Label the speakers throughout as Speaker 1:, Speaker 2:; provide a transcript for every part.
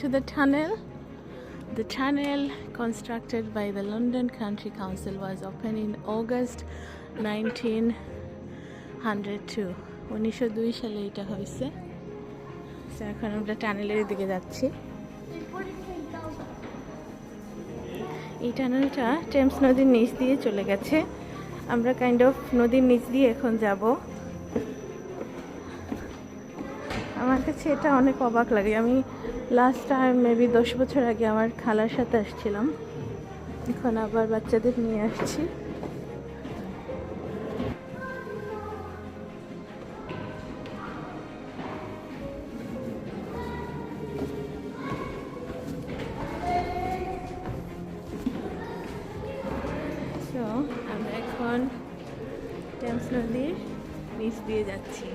Speaker 1: to the tunnel. The tunnel constructed by the London County Council was opened in August 1902. 1902 সালে এটা হয়েছে। এখন আমরা টানেলের দিকে যাচ্ছি। এই টানেলটা টেমস নদীর নিচ দিয়ে চলে গেছে। আমরা কাইন্ড অফ নদীর নিচ দিয়ে এখন যাব। আমার কাছে এটা অনেক অবাক লাগে। আমি লাস্ট টাইম মেবি 10 বছর আগে আমার খালার সাথে আসছিলাম, এখন আবার বাচ্চাদের নিয়ে আসছি। তো আমরা এখন টেমস নদীর নিচ দিয়ে যাচ্ছি।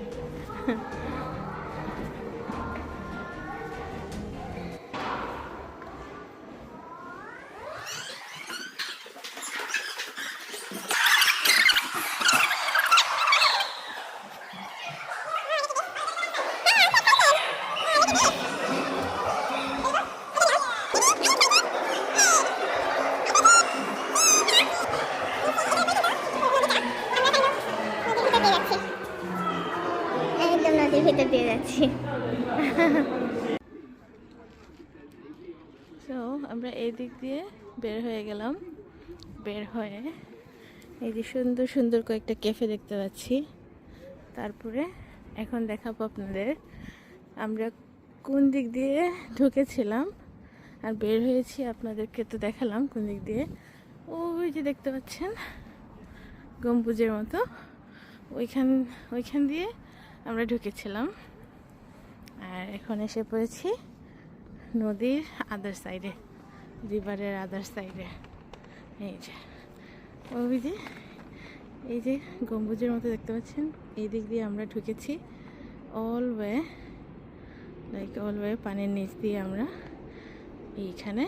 Speaker 1: ভিতর দিয়ে যাচ্ছি। তো আমরা এই দিক দিয়ে বের হয়ে গেলাম। বের হয়ে এই যে সুন্দর সুন্দর কয়েকটা ক্যাফে দেখতে পাচ্ছি। তারপরে এখন দেখাবো আপনাদের আমরা কোন দিক দিয়ে ঢুকেছিলাম আর বের হয়েছি। আপনাদেরকে তো দেখালাম কোন দিক দিয়ে। ওই যে দেখতে পাচ্ছেন গম্বুজের মতো, ওইখান দিয়ে আমরা ঢুকেছিলাম। আর এখন এসে পড়েছি নদীর আদার সাইডে, রিভারের আদার সাইডে। এই যে এই যে গম্বুজের মতো দেখতে পাচ্ছেন, এই দিক দিয়ে আমরা ঢুকেছি। অল ওয়ে পানির নিচ দিয়ে আমরা এইখানে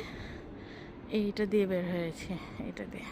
Speaker 1: এইটা দিয়ে বের হয়েছি, এটা দিয়ে।